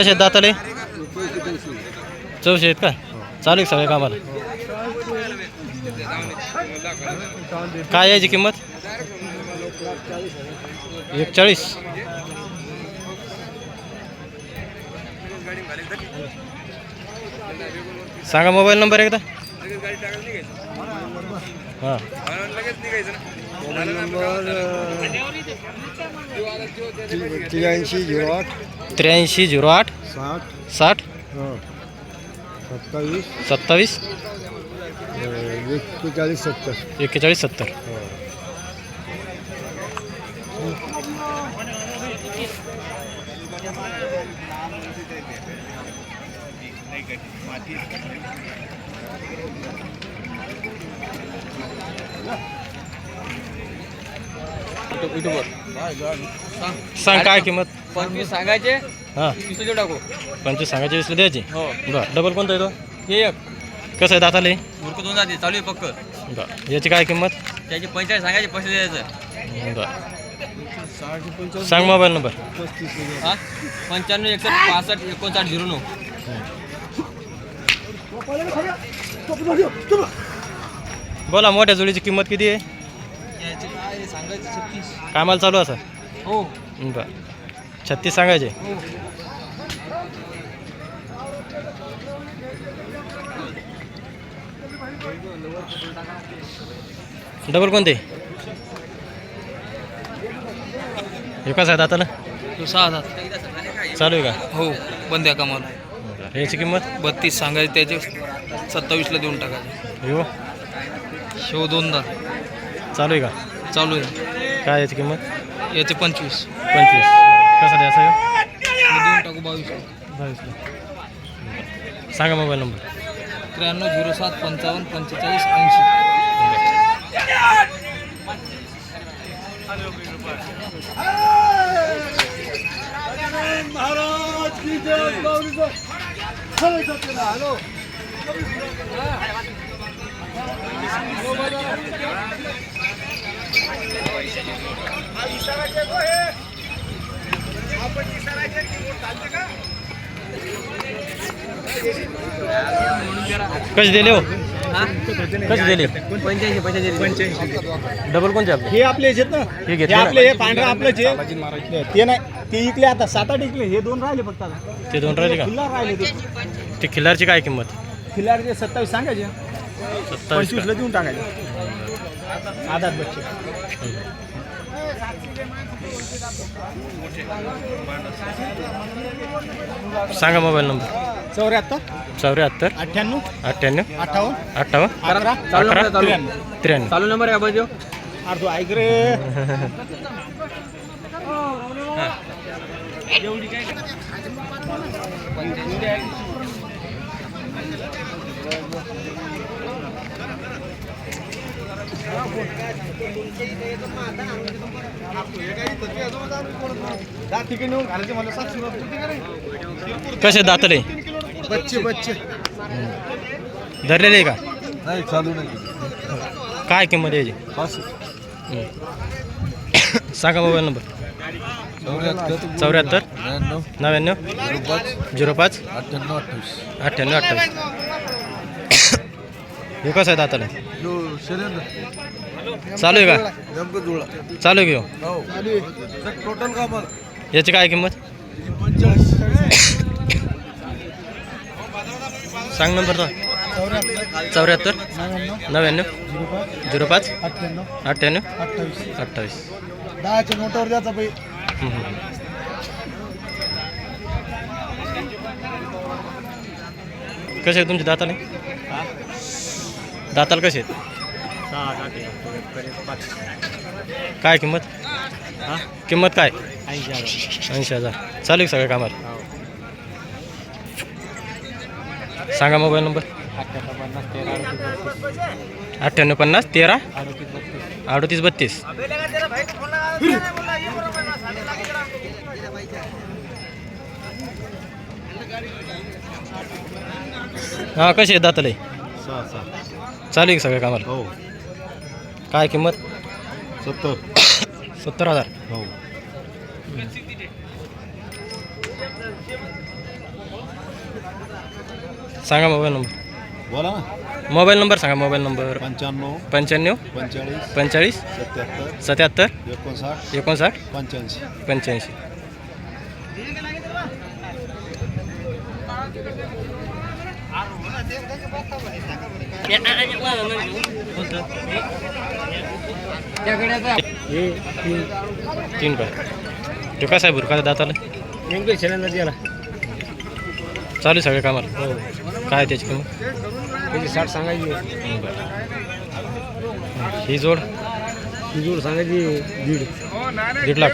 कसे दाताले 84 आहेत का? चालू आहे सगळ्या कामाला. काय याची किंमत? 41. सांगा मोबाईल नंबर एकदा. हां 83 08 60 27 41 70. सांग काय किंमत? 25 सांगायचे. हां 20 टाकू. 25 सांगायचे 20 द्यायचे. हो बरं. डबल कोणता येतो? हे एक कसं आहे दाताले? मुरक 2 जाते चालू आहे पक्क. बरं. याची काय किंमत? त्याची 45 सांगायचे 25 द्यायचं. बरं. सांग मोबाईल नंबर. हां 95 61 65 59 09. बोला मोठ्या जोडीची किंमत किती आहे? याची काय सांगायचे 36. कामाला चालू असं? हो बरं. 36 सांगायचे. हो डबल कोणते? हे कसं आहे दाताला? 6000 चालू आहे का? हो बंद आहे कामाला. बरं. याची किंमत? 32 सांगायचे त्याचे 27 देऊन टाकायचे. हो शेव 2 चालू आहे का? चालू आहे. काय याची किंमत? याचे 25 25. कसं द्यायचं आहे? देऊन टाकू 22. 22. सांगा मोबाईल नंबर. 93 07 55 45 80. कसे दिले हो? हां कसे दिले? 85 डबल कोणते आपले? हे आपले आहेत ना, हे हे घेतले आपले ना? हे पांढरा आपलेच आहे. ते नाही ते इकले आता 7-8 इकले. हे 2 राहिले फक्त आता. ते 2 राहिले का? खिल्लार राहिले ते. ते खिल्लारची काय किंमत? खिल्लारचे 27 सांगायचे. 27 25 ला देऊन टाकायचे. आधार बच्चे. सांगा मोबाईल नंबर. 74 74 98 98 58 58 11 चालू 11 नंबर चालू 93. चालू नंबर आहे बाजू. अर्धो ऐक रे. कसे दातले? बच्चे धरलेले आहे का? नाही चालू नाही. काय किंमत याची? सांगा मोबाईल नंबर. 74 99 05 98 28. हे कसं आहे दाताला? चालू आहे का? चालू आहे की हो? टोटल कामाला याची काय किंमत? सांग नंबर तो. 74 99 05 98 28. 10च्या नोटावर द्यायचा बाई. कसे आहे तुमचे दाताले? दाताला कसे आहेत? काय किंमत? किंमत काय? 80,000. चालू आहे सगळ्या कामाला? सांगा मोबाईल नंबर. 9850 13 38 32. हां कसे आहेत दाताले? चालू आहे सगळ्या कामाला? हो. काय किंमत? 70,000. $70,000. हो. सांगा मोबाईल नंबर. बोला ना. मोबाईल नंबर सांगा. Mobile number 95 95 45 45 77 77 59 59 85. 85. तीन पाय. तो कसा आहे बुरका दाताला? चालू सगळे कामाला. काय त्याची किंमत? 60 सांगायची. ही जोड सांगायची 1.5 लाख.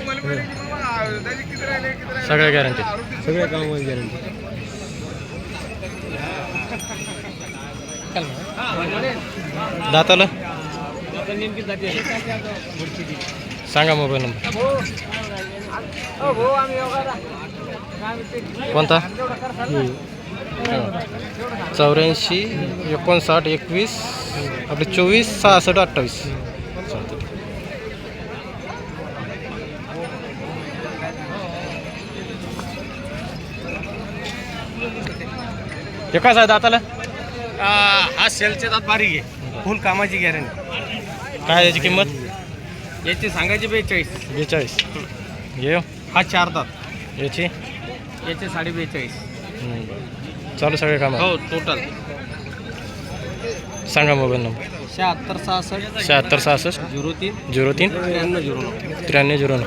सगळ्या गॅरंटी. सगळ्या कामाची गॅरंटी. दाताला सांगा मोबाईल नंबर. कोणता? 84 59 21 आपले 24 66 28. हे काय आहे दाताला? हा सेलचे दात बारीक आहे. फुल कामाची गॅरंटी. काय याची किंमत? याची सांगायची 42. 42. ये हा 4 दात. याची याचे 42.5. चालू सगळे काम. हो टोटल. सांगा मोबाईल नंबर. 76 66 76 66 03 03 93 09. 93 09.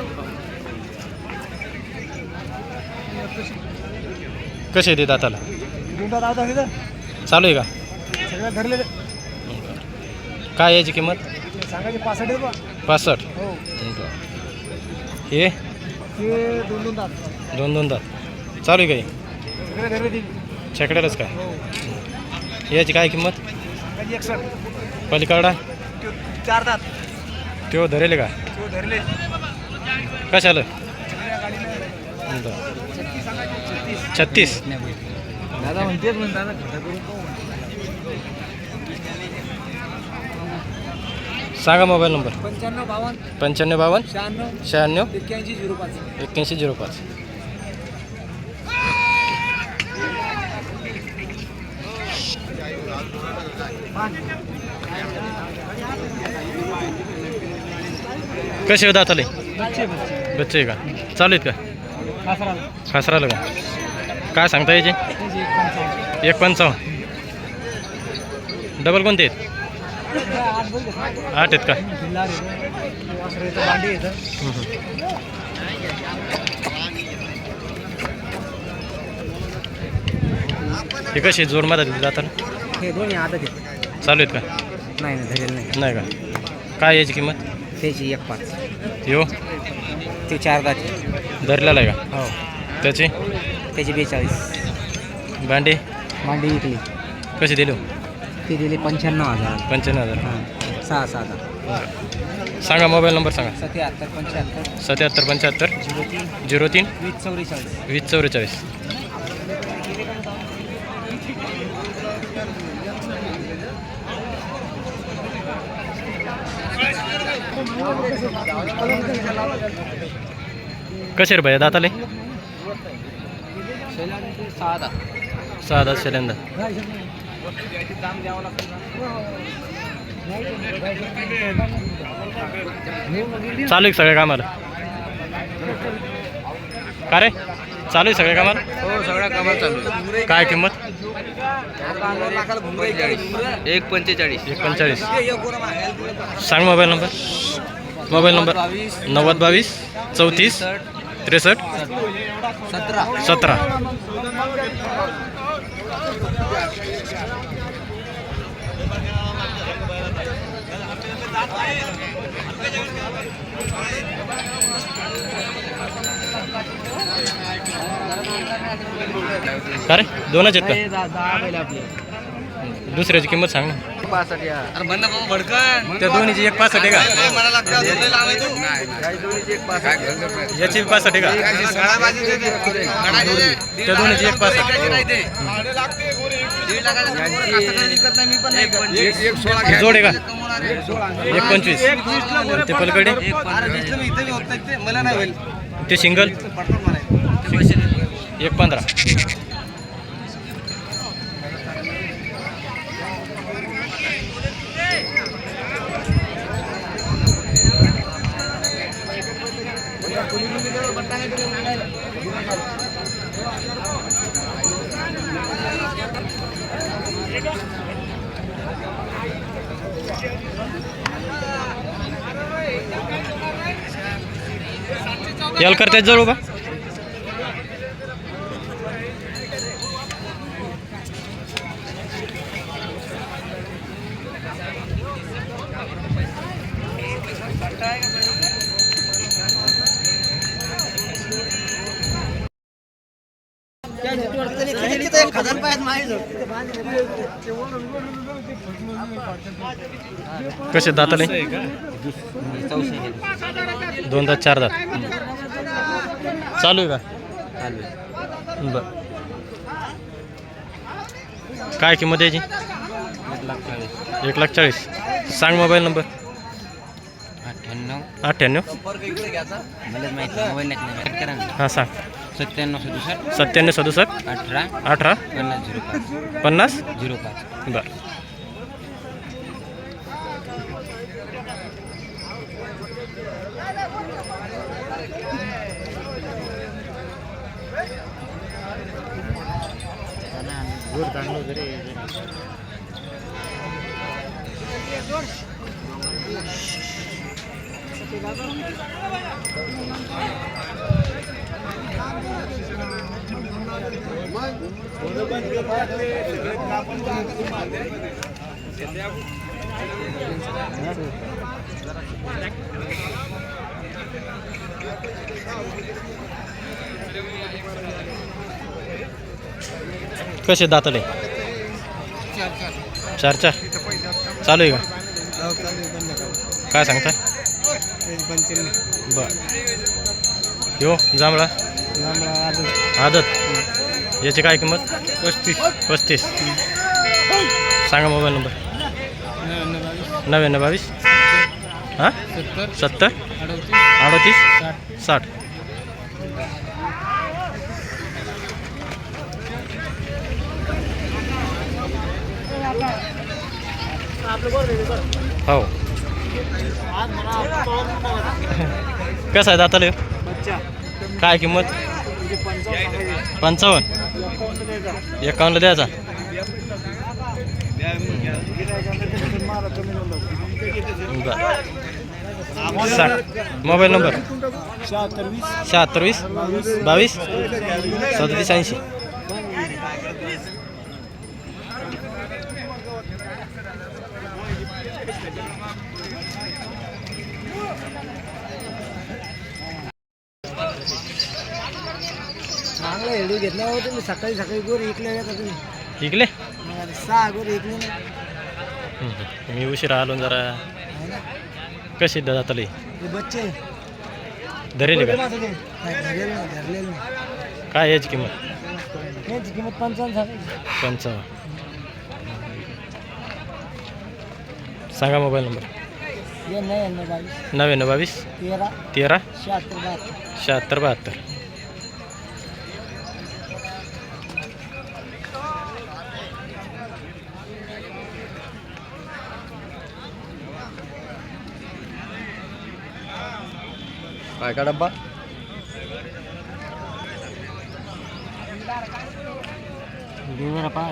कसे येते दाताला? चालू आहे का? काय याची किंमत? सांगायचे 65 बा. 65. हे 2 दात. 2 दात. चालू आहे काही छकड्यालाच काय? याची काय किंमत? 61. पलीकडा 4 दात. तो धरेल का? धरले. कशाला? 36. दादा म्हणतेच म्हणता ना. सांगा मोबाईल नंबर. 95 52 95 52 96 96 81 05. 81 05. कसे दात आले? बच्चे आहे का? चालू आहेत का? खासराला का? काय सांगता याचे? 1.55. डबल कोणते आहेत? 8 आहेत का? हे कशी जोडमध्ये जातात? हे दोन्ही आता चालू आहेत का? नाही धरेल नाही. नाही का? काय याची किंमत? त्याची 1.5. यो ते 4 दात. धरलेला आहे का? हो. त्याची त्याची 42. भांडी मांडी विकली. कशी दिली? ती दिली 95,000. 95,000. हां 6 सांगा मोबाईल नंबर सांगा. 77 75 77 75 03 03 20 44. 20 44. कसे रे भैया दाताले? 6 दात शेल्यांदा. चालू आहे सगळ्या कामाला? का रे चालू आहे सगळ्या कामाला? हो सगळ्या कामात चालू आहे. काय किंमत? 1.45. 1.45. सांग मोबाईल नंबर. Mobile number 90 22 34 63 17. का रे दोनच आहेत का? दुसऱ्याची किंमत सांग ना. त्या दोन्हीची 1.65 आहे का? याची 1.65 आहे का? त्या दोन्हीची 1.65. जोड आहे का? 1.25. ते पलीकडे ते सिंगल 1.15. याल करते जवळ बा कसे दाताले दोन दात चार दात चालू आहे का बर काय किंमत याची 1,40,000 सांग मोबाईल नंबर 98 हां सांग 97 18 50 बर कसे दाताले चार चालू आहे का काय सांगता बर यो जांभळा आदत याची काय किंमत 35 सांगा मोबाईल नंबर 99 हां 70 38 60 हो कसं आहे दाताले काय किंमत 55 51 द्यायचा मोबाईल नंबर 76 22 37 80 चांगला हेडू घेतला होता मी सकाळी गोर इकले का तुम्ही इकले 6 गोर इकले ना मी उशिरा आलो जरा कशी दाताले हे बच्चे धरेले का धरलेले काय याची किंमत यांची किंमत 55 सांगा मोबाईल नंबर ये नाही 99 13 76 72 काय का डब्बा देवरा पा